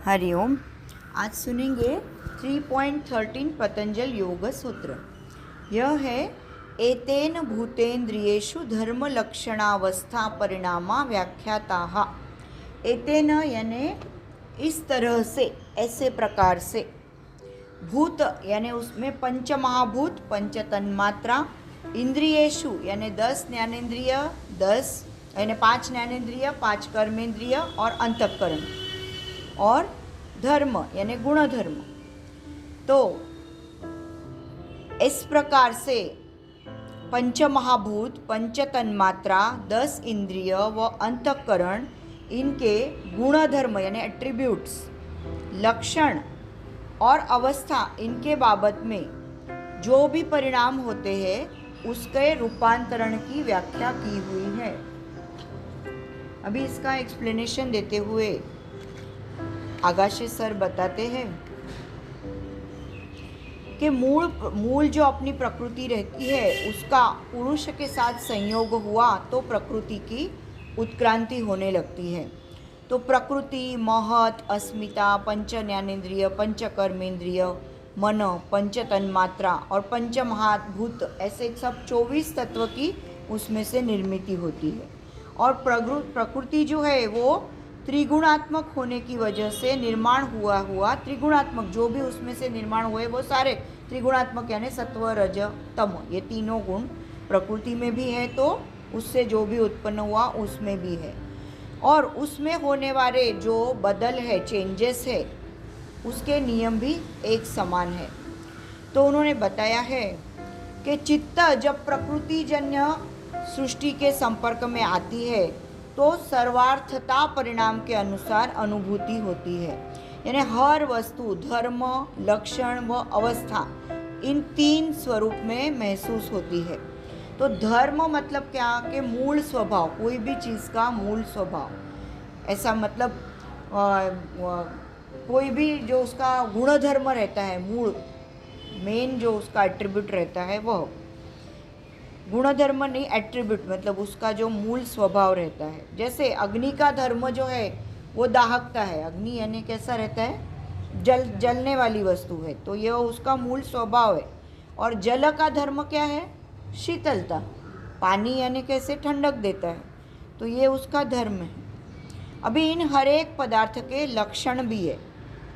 हरिओम। आज सुनेंगे 3.13 पतंजल योग सूत्र। यह है एतेन भूतेन्द्रियेषु धर्म लक्षणावस्था परिणामा व्याख्याताः। एतेन यानी इस तरह से, ऐसे प्रकार से। भूत यानी उसमें पंच महाभूत, पंच तन्मात्रा, इंद्रियेषु यानी 10 ज्ञानेन्द्रिय, 10 यानी 5 ज्ञानेन्द्रिय, 5 कर्मेंद्रिय और अंतःकरण, और धर्म यानी गुण धर्म। तो इस प्रकार से पंच महाभूत, पंच तन्मात्रा, 10 इंद्रिय व अंतःकरण, इनके गुण धर्म यानी एट्रीब्यूट्स, लक्षण और अवस्था, इनके बाबत में जो भी परिणाम होते हैं उसके रूपांतरण की व्याख्या की हुई है। अभी इसका एक्सप्लेनेशन देते हुए आगाशे सर बताते हैं कि मूल जो अपनी प्रकृति रहती है उसका पुरुष के साथ संयोग हुआ तो प्रकृति की उत्क्रांति होने लगती है। तो प्रकृति, महत, अस्मिता, पंच ज्ञानेन्द्रिय, पंच कर्मेंद्रिय, मन, पंच तन्मात्रा और पंच महाभूत, ऐसे सब 24 तत्व की उसमें से निर्मित होती है। और प्रकृति जो है वो त्रिगुणात्मक होने की वजह से निर्माण हुआ त्रिगुणात्मक, जो भी उसमें से निर्माण हुए वो सारे त्रिगुणात्मक यानी सत्व, रज, तम, ये तीनों गुण प्रकृति में भी है, तो उससे जो भी उत्पन्न हुआ उसमें भी है। और उसमें होने वाले जो बदल है, चेंजेस है, उसके नियम भी एक समान है। तो उन्होंने बताया है कि चित्त जब प्रकृतिजन्य सृष्टि के संपर्क में आती है तो सर्वार्थता परिणाम के अनुसार अनुभूति होती है। यानी हर वस्तु धर्म, लक्षण व अवस्था, इन 3 स्वरूप में महसूस होती है। तो धर्म मतलब क्या कि मूल स्वभाव, कोई भी चीज़ का मूल स्वभाव, ऐसा मतलब कोई भी जो उसका गुण धर्म रहता है, मूल मेन जो उसका एट्रीब्यूट रहता है, वह गुण धर्म नहीं, एट्रीब्यूट मतलब उसका जो मूल स्वभाव रहता है। जैसे अग्नि का धर्म जो है वो दाहकता है। अग्नि यानी कैसा रहता है, जलने वाली वस्तु है, तो यह उसका मूल स्वभाव है। और जल का धर्म क्या है, शीतलता। पानी यानी कैसे ठंडक देता है, तो ये उसका धर्म है। अभी इन हर एक पदार्थ के लक्षण भी है।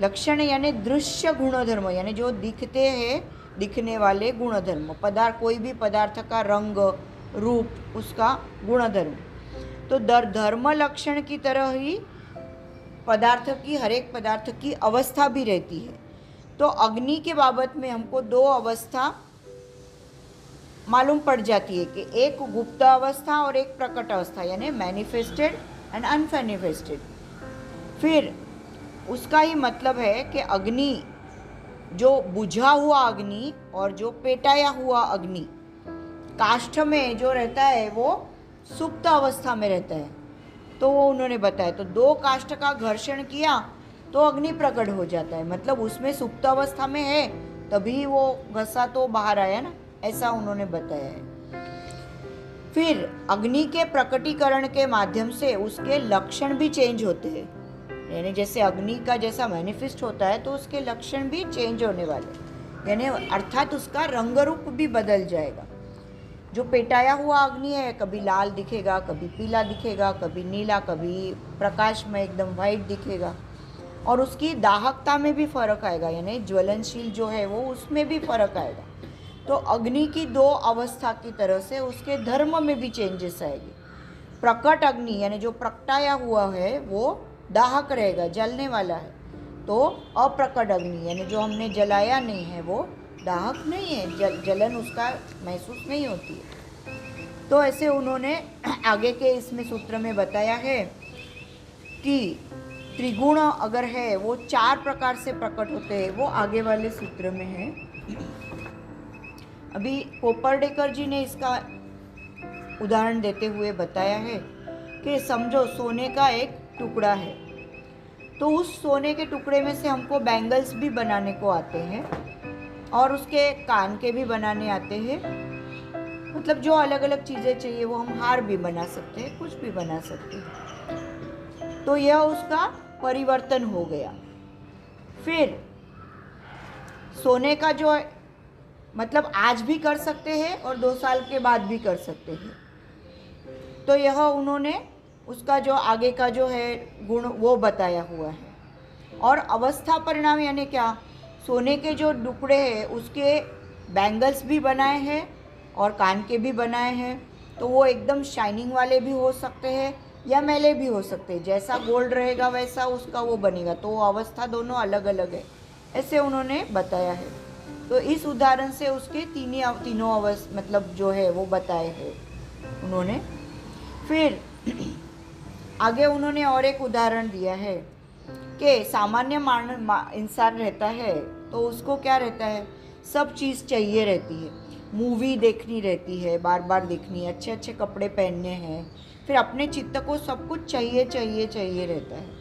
लक्षण यानी दृश्य गुण धर्म, यानी जो दिखते हैं, दिखने वाले गुण धर्म। कोई भी पदार्थ का रंग, रूप, उसका गुण धर्म। तो धर्म लक्षण की तरह ही पदार्थ की, हर एक पदार्थ की अवस्था भी रहती है। तो अग्नि के बाबत में हमको 2 अवस्था मालूम पड़ जाती है कि एक गुप्त अवस्था और एक प्रकट अवस्था, यानी मैनिफेस्टेड एंड अनमैनिफेस्टेड। फिर उसका ही मतलब है कि अग्नि, जो बुझा हुआ अग्नि और जो पेटाया हुआ अग्नि, काष्ठ में जो रहता है वो सुप्त अवस्था में रहता है। तो वो उन्होंने बताया, तो 2 काष्ठ का घर्षण किया तो अग्नि प्रकट हो जाता है, मतलब उसमें सुप्त अवस्था में है तभी वो घसा तो बाहर आया ना, ऐसा उन्होंने बताया है। फिर अग्नि के प्रकटीकरण के माध्यम से उसके लक्षण भी चेंज होते हैं। यानी जैसे अग्नि का जैसा मैनिफेस्ट होता है तो उसके लक्षण भी चेंज होने वाले, यानी अर्थात उसका रंग रूप भी बदल जाएगा। जो पेटाया हुआ अग्नि है, कभी लाल दिखेगा, कभी पीला दिखेगा, कभी नीला, कभी प्रकाश में एकदम वाइट दिखेगा। और उसकी दाहकता में भी फर्क आएगा, यानी ज्वलनशील जो है वो उसमें भी फर्क आएगा। तो अग्नि की 2 अवस्था की तरह से उसके धर्म में भी चेंजेस आएगी। प्रकट अग्नि यानी जो प्रकटाया हुआ है वो दाहक रहेगा, जलने वाला है। तो अप्रकट अग्नि यानी जो हमने जलाया नहीं है वो दाहक नहीं है, जलन उसका महसूस नहीं होती है। तो ऐसे उन्होंने आगे के इसमें सूत्र में बताया है कि त्रिगुण अगर है वो 4 प्रकार से प्रकट होते हैं, वो आगे वाले सूत्र में है। अभी कोपरडेकर जी ने इसका उदाहरण देते हुए बताया है कि समझो सोने का एक टुकड़ा है, तो उस सोने के टुकड़े में से हमको बैंगल्स भी बनाने को आते हैं और उसके कान के भी बनाने आते हैं, मतलब जो अलग अलग चीज़ें चाहिए वो हम हार भी बना सकते हैं, कुछ भी बना सकते हैं। तो यह उसका परिवर्तन हो गया। फिर सोने का जो मतलब आज भी कर सकते हैं और 2 साल के बाद भी कर सकते हैं। तो यह उन्होंने उसका जो आगे का जो है गुण वो बताया हुआ है। और अवस्था परिणाम यानी क्या, सोने के जो टुकड़े हैं उसके बैंगल्स भी बनाए हैं और कान के भी बनाए हैं। तो वो एकदम शाइनिंग वाले भी हो सकते हैं या मैले भी हो सकते हैं, जैसा गोल्ड रहेगा वैसा उसका वो बनेगा। तो वो अवस्था दोनों अलग अलग है, ऐसे उन्होंने बताया है। तो इस उदाहरण से उसके तीनों अवस्था मतलब जो है वो बताए हैं उन्होंने। फिर आगे उन्होंने और एक उदाहरण दिया है कि सामान्य इंसान रहता है तो उसको क्या रहता है, सब चीज़ चाहिए रहती है। मूवी देखनी रहती है, बार बार देखनी है, अच्छे अच्छे कपड़े पहनने हैं, फिर अपने चित्त को सब कुछ चाहिए चाहिए चाहिए रहता है।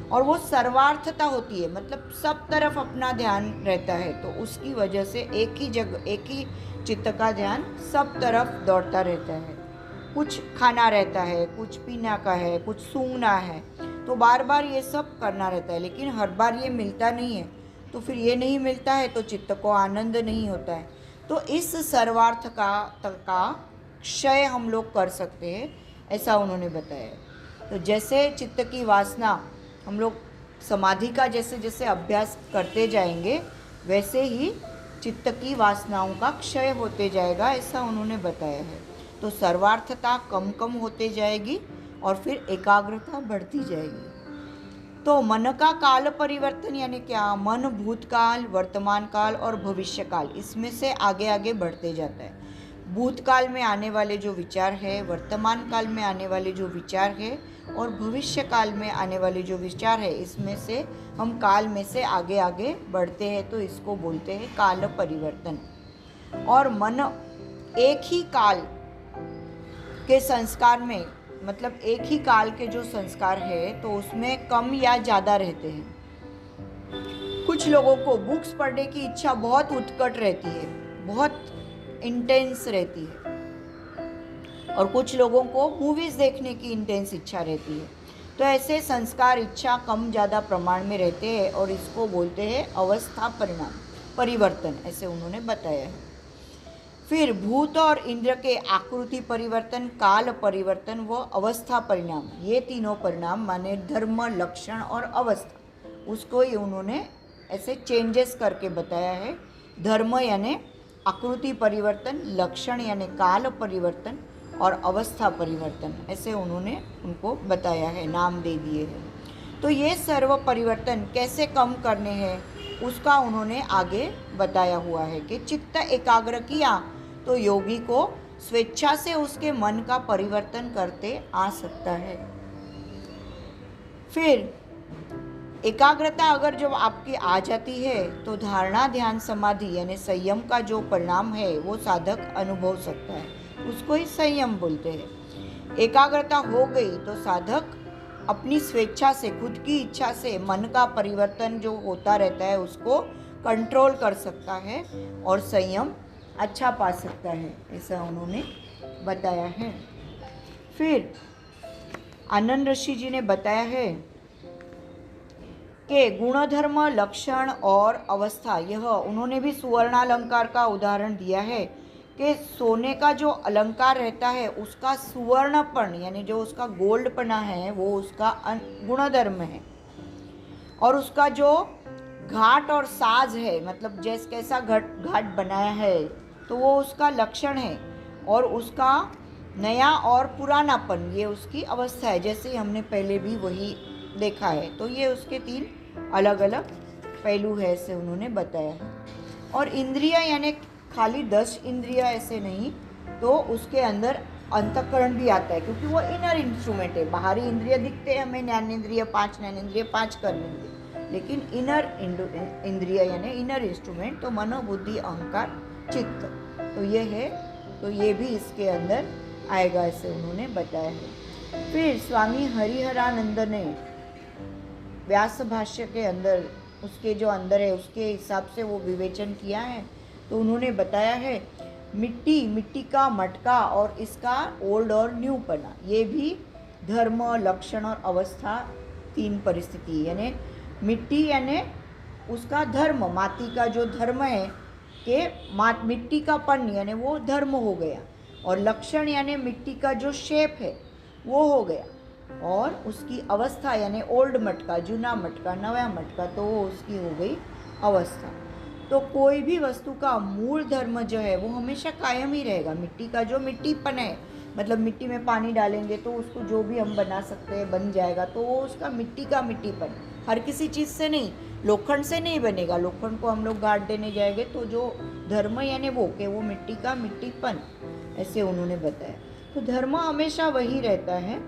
और वो सर्वार्थता होती है, मतलब सब तरफ अपना ध्यान रहता है। तो उसकी वजह से एक ही जगह एक ही चित्त का ध्यान सब तरफ दौड़ता रहता है। कुछ खाना रहता है, कुछ पीना का है, कुछ सूंघना है, तो बार बार ये सब करना रहता है। लेकिन हर बार ये मिलता नहीं है, तो फिर ये नहीं मिलता है तो चित्त को आनंद नहीं होता है। तो इस सर्वार्थ का क्षय हम लोग कर सकते हैं, ऐसा उन्होंने बताया। तो जैसे चित्त की वासना हम लोग समाधि का जैसे जैसे अभ्यास करते जाएंगे वैसे ही चित्त की वासनाओं का क्षय होते जाएगा, ऐसा उन्होंने बताया है। तो सर्वार्थता कम कम होते जाएगी और फिर एकाग्रता बढ़ती जाएगी। तो मन का काल परिवर्तन यानी क्या, मन भूतकाल, वर्तमान काल और भविष्य काल, इसमें से आगे आगे बढ़ते जाता है। भूतकाल में आने वाले जो विचार है, वर्तमान काल में आने वाले जो विचार है और भविष्य काल में आने वाले जो विचार है, इसमें से हम काल में से आगे आगे बढ़ते हैं, तो इसको बोलते हैं काल परिवर्तन। और मन एक ही काल के संस्कार में, मतलब एक ही काल के जो संस्कार है तो उसमें कम या ज़्यादा रहते हैं। कुछ लोगों को बुक्स पढ़ने की इच्छा बहुत उत्कट रहती है, बहुत इंटेंस रहती है, और कुछ लोगों को मूवीज़ देखने की इंटेंस इच्छा रहती है। तो ऐसे संस्कार इच्छा कम ज़्यादा प्रमाण में रहते हैं और इसको बोलते हैं अवस्था परिणाम परिवर्तन, ऐसे उन्होंने बताया है। फिर भूत और इंद्र के आकृति परिवर्तन, काल परिवर्तन व अवस्था परिणाम, ये तीनों परिणाम माने धर्म, लक्षण और अवस्था, उसको ही उन्होंने ऐसे चेंजेस करके बताया है। धर्म यानी आकृति परिवर्तन, लक्षण यानी काल परिवर्तन और अवस्था परिवर्तन, ऐसे उन्होंने उनको बताया है, नाम दे दिए हैं। तो ये सर्व परिवर्तन कैसे कम करने हैं उसका उन्होंने आगे बताया हुआ है कि चित्त एकाग्र किया तो योगी को स्वेच्छा से उसके मन का परिवर्तन करते आ सकता है। फिर एकाग्रता अगर जब आपकी आ जाती है तो धारणा, ध्यान, समाधि यानी संयम का जो परिणाम है वो साधक अनुभव सकता है, उसको ही संयम बोलते हैं। एकाग्रता हो गई तो साधक अपनी स्वेच्छा से, खुद की इच्छा से मन का परिवर्तन जो होता रहता है उसको कंट्रोल कर सकता है और संयम अच्छा पा सकता है, ऐसा उन्होंने बताया है। फिर आनंद ऋषि जी ने बताया है कि गुणधर्म, लक्षण और अवस्था, यह उन्होंने भी सुवर्णालंकार का उदाहरण दिया है कि सोने का जो अलंकार रहता है उसका सुवर्णपन यानी जो उसका गोल्डपना है वो उसका गुणधर्म है, और उसका जो घाट और साज है, मतलब जैसे कैसा घाट बनाया है तो वो उसका लक्षण है, और उसका नया और पुरानापन ये उसकी अवस्था है, जैसे हमने पहले भी वही देखा है। तो ये उसके 3 अलग अलग पहलू है, ऐसे उन्होंने बताया है। और इंद्रिया यानी खाली 10 इंद्रिया ऐसे नहीं, तो उसके अंदर अंतःकरण भी आता है, क्योंकि वो इनर इंस्ट्रूमेंट है। बाहरी इंद्रिय दिखते हैं हमें, ज्ञानेंद्रिय 5, ज्ञानेंद्रिय 5 कर्मेंद्रिय, लेकिन इनर इंद्रिय यानी इनर इंस्ट्रूमेंट तो मनो, बुद्धि, अहंकार, चित्त, तो ये है, तो ये भी इसके अंदर आएगा, ऐसे उन्होंने बताया है। फिर स्वामी हरिहरानंद ने व्यास भाष्य के अंदर उसके जो अंदर है उसके हिसाब से वो विवेचन किया है, तो उन्होंने बताया है मिट्टी का मटका और इसका ओल्ड और न्यू पना, ये भी धर्म, लक्षण और अवस्था 3 परिस्थिति, यानी मिट्टी यानी उसका धर्म, माती का जो धर्म है कि मिट्टी का पन यानी वो धर्म हो गया, और लक्षण यानी मिट्टी का जो शेप है वो हो गया, और उसकी अवस्था यानी ओल्ड मटका, जूना मटका, नया मटका, तो वो उसकी हो गई अवस्था। तो कोई भी वस्तु का मूल धर्म जो है वो हमेशा कायम ही रहेगा। मिट्टी का जो मिट्टीपन है, मतलब मिट्टी में पानी डालेंगे तो उसको जो भी हम बना सकते हैं बन जाएगा, तो वो उसका मिट्टी का मिट्टीपन, हर किसी चीज़ से नहीं, लोखंड से नहीं बनेगा। लोखंड को हम लोग गाड़ देने जाएंगे तो जो धर्म यानी वो कि वो मिट्टी का मिट्टीपन, ऐसे उन्होंने बताया। तो धर्म हमेशा वही रहता है,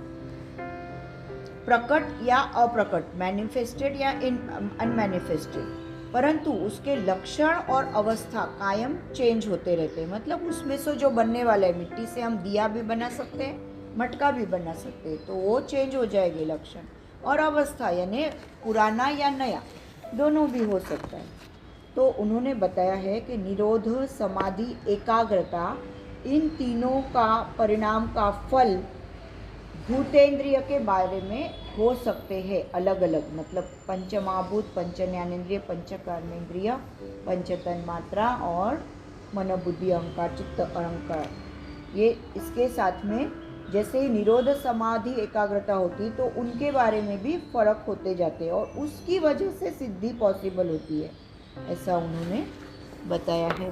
प्रकट या अप्रकट, मैनिफेस्टेड या अनमैनिफेस्टेड, परंतु उसके लक्षण और अवस्था कायम चेंज होते रहते हैं। मतलब उसमें से जो बनने वाला है, मिट्टी से हम दिया भी बना सकते हैं, मटका भी बना सकते हैं, तो वो चेंज हो जाएगी लक्षण और अवस्था, यानी पुराना या नया दोनों भी हो सकता है। तो उन्होंने बताया है कि निरोध, समाधि, एकाग्रता, इन तीनों का परिणाम का फल भूतेंद्रिय के बारे में हो सकते हैं अलग अलग। मतलब पंचमहाभूत, पंच ज्ञानेन्द्रिय, पंच कर्मेंद्रिय, पंच तन्मात्रा और मन बुद्धि अहंकार चित्त अहंकार, ये इसके साथ में जैसे ही निरोध, समाधि, एकाग्रता होती तो उनके बारे में भी फर्क होते जाते हैं और उसकी वजह से सिद्धि पॉसिबल होती है, ऐसा उन्होंने बताया है।